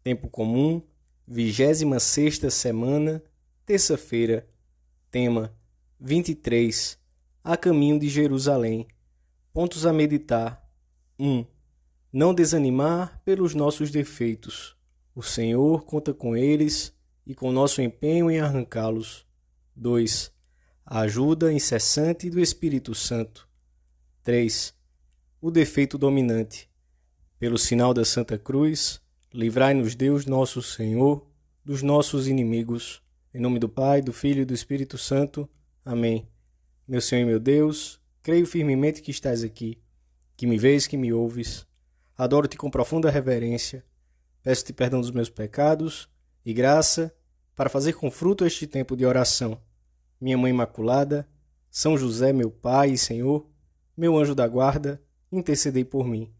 Tempo comum, 26ª semana, terça-feira. Tema: 23. A caminho de Jerusalém. Pontos a meditar. 1. Não desanimar pelos nossos defeitos. O Senhor conta com eles e com nosso empenho em arrancá-los. 2. A ajuda incessante do Espírito Santo. 3. O defeito dominante. Pelo sinal da Santa Cruz, livrai-nos Deus nosso Senhor dos nossos inimigos. Em nome do Pai, do Filho e do Espírito Santo. Amém. Meu Senhor e meu Deus, creio firmemente que estás aqui, que me vês, que me ouves. Adoro-te com profunda reverência. Peço-te perdão dos meus pecados e graça para fazer com fruto este tempo de oração. Minha Mãe Imaculada, São José, meu Pai e Senhor, meu anjo da guarda, intercedei por mim.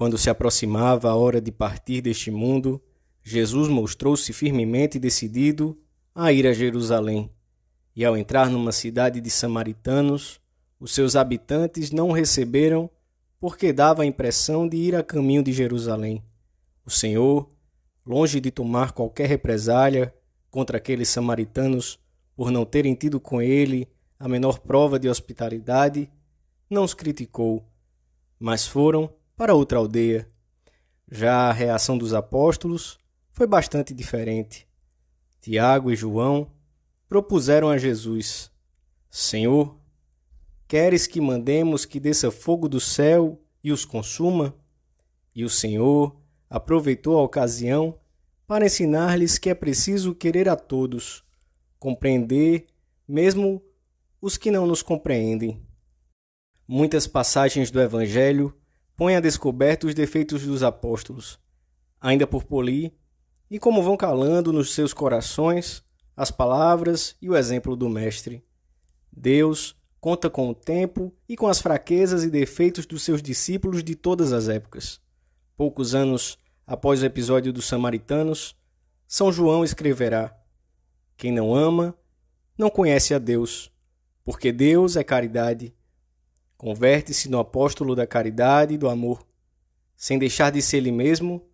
Quando se aproximava a hora de partir deste mundo, Jesus mostrou-se firmemente decidido a ir a Jerusalém. E ao entrar numa cidade de samaritanos, os seus habitantes não o receberam porque dava a impressão de ir a caminho de Jerusalém. O Senhor, longe de tomar qualquer represália contra aqueles samaritanos por não terem tido com ele a menor prova de hospitalidade, não os criticou, mas foram para outra aldeia. Já a reação dos apóstolos foi bastante diferente. Tiago e João propuseram a Jesus: Senhor, queres que mandemos que desça fogo do céu e os consuma? E o Senhor aproveitou a ocasião para ensinar-lhes que é preciso querer a todos, compreender mesmo os que não nos compreendem. Muitas passagens do Evangelho põem a descoberto os defeitos dos apóstolos, ainda por polir, e como vão calando nos seus corações as palavras e o exemplo do Mestre. Deus conta com o tempo e com as fraquezas e defeitos dos seus discípulos de todas as épocas. Poucos anos após o episódio dos samaritanos, São João escreverá: Quem não ama, não conhece a Deus, porque Deus é caridade. Converte-se no apóstolo da caridade e do amor. Sem deixar de ser ele mesmo,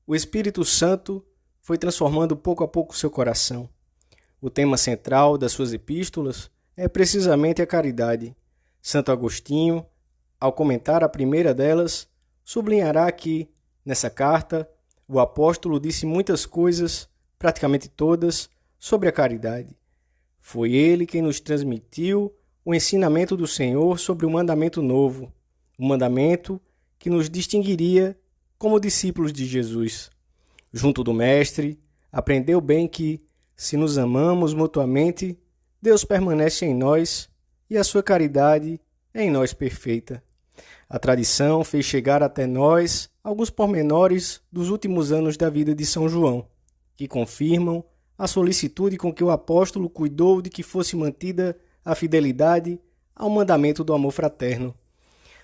o Espírito Santo foi transformando pouco a pouco seu coração. O tema central das suas epístolas é precisamente a caridade. Santo Agostinho, ao comentar a primeira delas, sublinhará que, nessa carta, o apóstolo disse muitas coisas, praticamente todas, sobre a caridade. Foi ele quem nos transmitiu o ensinamento do Senhor sobre o mandamento novo, o mandamento que nos distinguiria como discípulos de Jesus. Junto do Mestre, aprendeu bem que, se nos amamos mutuamente, Deus permanece em nós e a sua caridade é em nós perfeita. A tradição fez chegar até nós alguns pormenores dos últimos anos da vida de São João, que confirmam a solicitude com que o apóstolo cuidou de que fosse mantida a fidelidade ao mandamento do amor fraterno.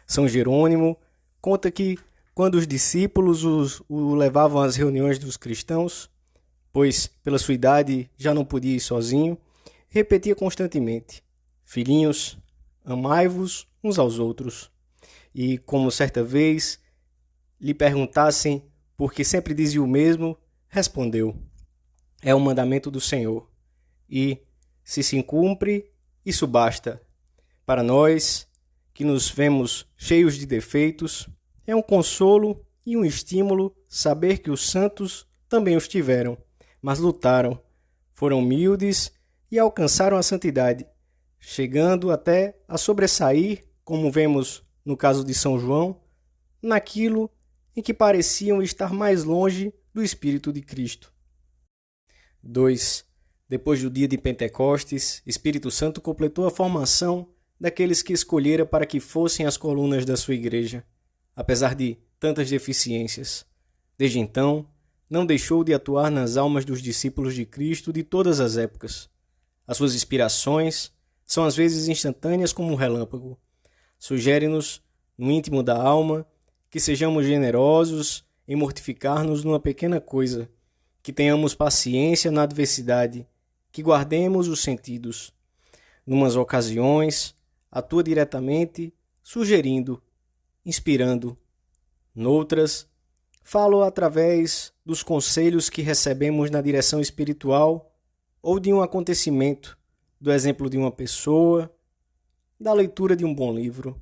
São Jerônimo conta que, quando os discípulos o levavam às reuniões dos cristãos, pois pela sua idade já não podia ir sozinho, repetia constantemente: Filhinhos, amai-vos uns aos outros. E, como certa vez lhe perguntassem por que sempre dizia o mesmo, respondeu: É o mandamento do Senhor. E, se se cumpre, isso basta. Para nós, que nos vemos cheios de defeitos, é um consolo e um estímulo saber que os santos também os tiveram, mas lutaram, foram humildes e alcançaram a santidade, chegando até a sobressair, como vemos no caso de São João, naquilo em que pareciam estar mais longe do Espírito de Cristo. 2. Depois do dia de Pentecostes, Espírito Santo completou a formação daqueles que escolhera para que fossem as colunas da sua igreja, apesar de tantas deficiências. Desde então, não deixou de atuar nas almas dos discípulos de Cristo de todas as épocas. As suas inspirações são às vezes instantâneas como um relâmpago. Sugere-nos, no íntimo da alma, que sejamos generosos em mortificar-nos numa pequena coisa, que tenhamos paciência na adversidade, que guardemos os sentidos. Numas ocasiões, atua diretamente, sugerindo, inspirando. Noutras, falo através dos conselhos que recebemos na direção espiritual ou de um acontecimento, do exemplo de uma pessoa, da leitura de um bom livro.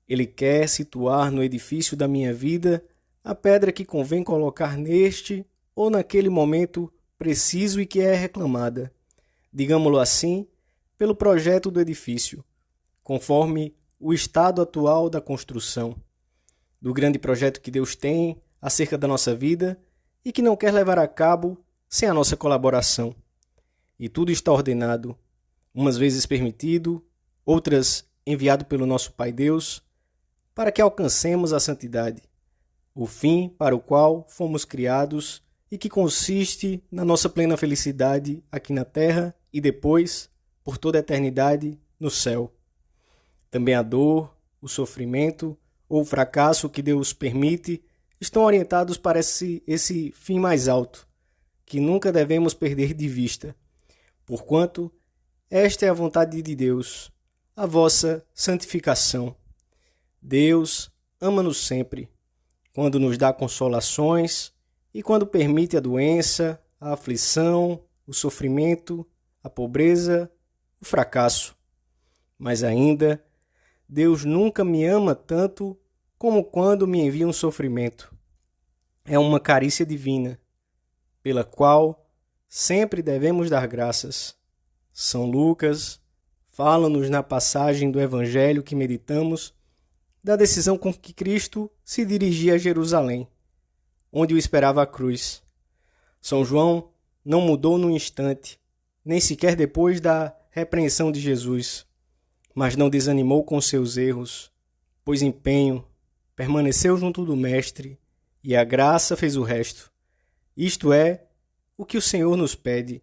Ele quer situar no edifício da minha vida a pedra que convém colocar neste ou naquele momento preciso e que é reclamada, digamo-lo assim, pelo projeto do edifício, conforme o estado atual da construção, do grande projeto que Deus tem acerca da nossa vida e que não quer levar a cabo sem a nossa colaboração. E tudo está ordenado, umas vezes permitido, outras enviado pelo nosso Pai Deus, para que alcancemos a santidade, o fim para o qual fomos criados e que consiste na nossa plena felicidade aqui na terra e depois, por toda a eternidade, no céu. Também a dor, o sofrimento ou o fracasso que Deus permite estão orientados para esse fim mais alto, que nunca devemos perder de vista, porquanto esta é a vontade de Deus, a vossa santificação. Deus ama-nos sempre, quando nos dá consolações e quando permite a doença, a aflição, o sofrimento, a pobreza, o fracasso. Mas ainda, Deus nunca me ama tanto como quando me envia um sofrimento. É uma carícia divina, pela qual sempre devemos dar graças. São Lucas fala-nos na passagem do Evangelho que meditamos da decisão com que Cristo se dirigia a Jerusalém, onde o esperava a cruz. São João não mudou num instante, nem sequer depois da repreensão de Jesus, mas não desanimou com seus erros, pôs empenho, permaneceu junto do Mestre, e a graça fez o resto. Isto é o que o Senhor nos pede,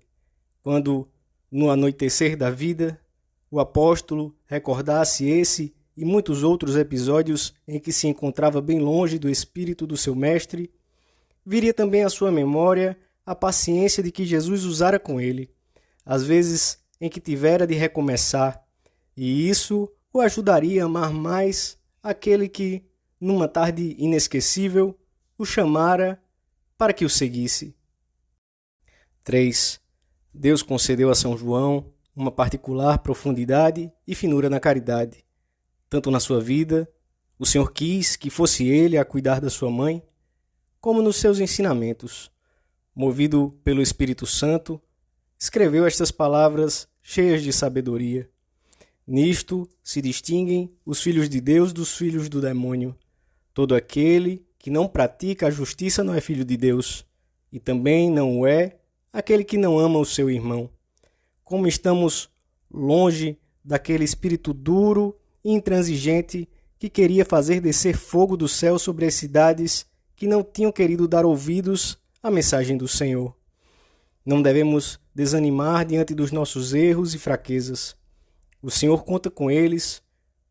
quando, no anoitecer da vida, o apóstolo recordasse esse e muitos outros episódios em que se encontrava bem longe do espírito do seu Mestre, viria também à sua memória a paciência de que Jesus usara com ele, às vezes em que tivera de recomeçar, e isso o ajudaria a amar mais aquele que, numa tarde inesquecível, o chamara para que o seguisse. 3. Deus concedeu a São João uma particular profundidade e finura na caridade. Tanto na sua vida, o Senhor quis que fosse ele a cuidar da sua mãe, como nos seus ensinamentos. Movido pelo Espírito Santo, escreveu estas palavras cheias de sabedoria. Nisto se distinguem os filhos de Deus dos filhos do demônio. Todo aquele que não pratica a justiça não é filho de Deus, e também não o é aquele que não ama o seu irmão. Como estamos longe daquele espírito duro e intransigente que queria fazer descer fogo do céu sobre as cidades que não tinham querido dar ouvidos à mensagem do Senhor. Não devemos desanimar diante dos nossos erros e fraquezas. O Senhor conta com eles,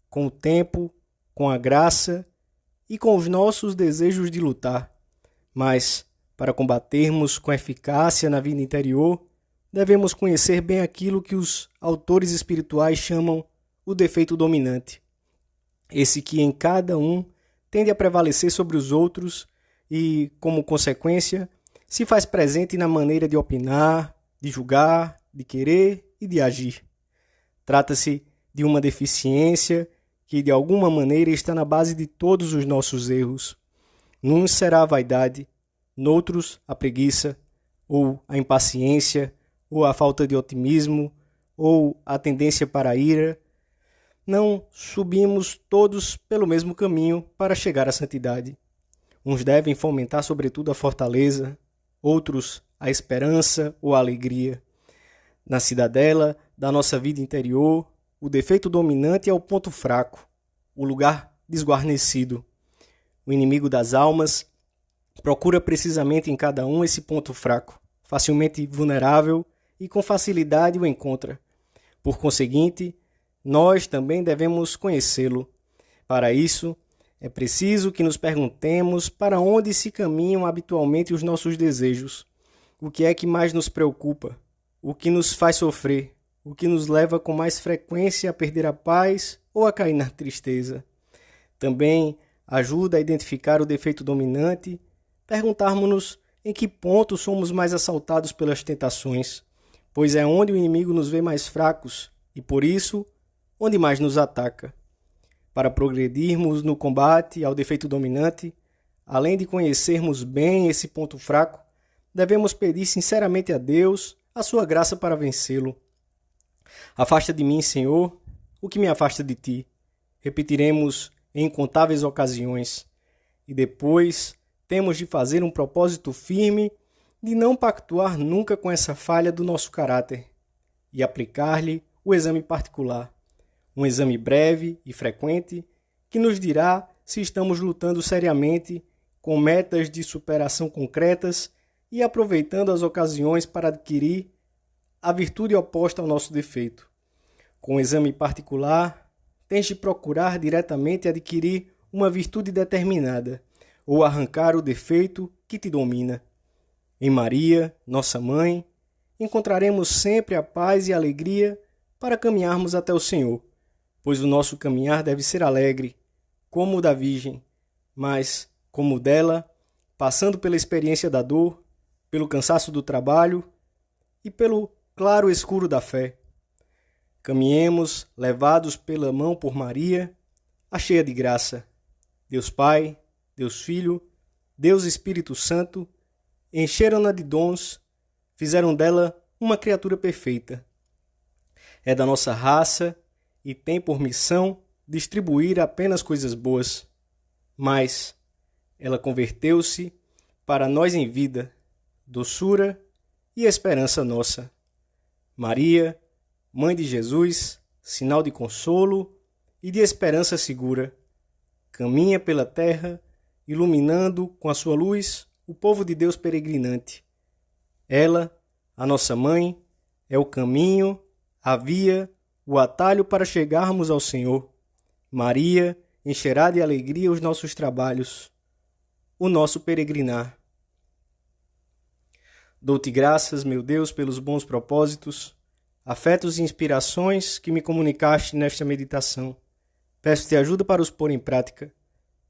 com o tempo, com a graça e com os nossos desejos de lutar. Mas, para combatermos com eficácia na vida interior, devemos conhecer bem aquilo que os autores espirituais chamam o defeito dominante. Esse que em cada um tende a prevalecer sobre os outros e, como consequência, se faz presente na maneira de opinar, de julgar, de querer e de agir. Trata-se de uma deficiência que, de alguma maneira, está na base de todos os nossos erros. Nuns será a vaidade, noutros a preguiça, ou a impaciência, ou a falta de otimismo, ou a tendência para a ira. Não subimos todos pelo mesmo caminho para chegar à santidade. Uns devem fomentar sobretudo a fortaleza, outros a esperança ou a alegria. Na cidadela da nossa vida interior, o defeito dominante é o ponto fraco, o lugar desguarnecido. O inimigo das almas procura precisamente em cada um esse ponto fraco, facilmente vulnerável e com facilidade o encontra. Por conseguinte, nós também devemos conhecê-lo. Para isso, é preciso que nos perguntemos para onde se caminham habitualmente os nossos desejos. O que é que mais nos preocupa? O que nos faz sofrer? O que nos leva com mais frequência a perder a paz ou a cair na tristeza? Também ajuda a identificar o defeito dominante, perguntarmos-nos em que ponto somos mais assaltados pelas tentações, pois é onde o inimigo nos vê mais fracos e, por isso, onde mais nos ataca. Para progredirmos no combate ao defeito dominante, além de conhecermos bem esse ponto fraco, devemos pedir sinceramente a Deus a sua graça para vencê-lo. Afasta de mim, Senhor, o que me afasta de ti. Repetiremos em incontáveis ocasiões. E depois temos de fazer um propósito firme de não pactuar nunca com essa falha do nosso caráter e aplicar-lhe o exame particular. Um exame breve e frequente que nos dirá se estamos lutando seriamente com metas de superação concretas e aproveitando as ocasiões para adquirir a virtude oposta ao nosso defeito. Com o exame particular, tens de procurar diretamente adquirir uma virtude determinada ou arrancar o defeito que te domina. Em Maria, nossa mãe, encontraremos sempre a paz e a alegria para caminharmos até o Senhor, pois o nosso caminhar deve ser alegre, como o da Virgem, mas, como o dela, passando pela experiência da dor, pelo cansaço do trabalho e pelo claro escuro da fé. Caminhemos, levados pela mão por Maria, a cheia de graça. Deus Pai, Deus Filho, Deus Espírito Santo, encheram-na de dons, fizeram dela uma criatura perfeita. É da nossa raça e tem por missão distribuir apenas coisas boas. Mas ela converteu-se para nós em vida, doçura e esperança nossa. Maria, Mãe de Jesus, sinal de consolo e de esperança segura, caminha pela terra, iluminando com a sua luz o povo de Deus peregrinante. Ela, a nossa mãe, é o caminho, a via, o atalho para chegarmos ao Senhor. Maria encherá de alegria os nossos trabalhos, o nosso peregrinar. Dou-te graças, meu Deus, pelos bons propósitos, afetos e inspirações que me comunicaste nesta meditação. Peço-te ajuda para os pôr em prática.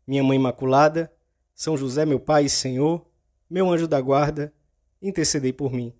Minha Mãe Imaculada, São José, meu Pai e Senhor, meu anjo da guarda, intercedei por mim.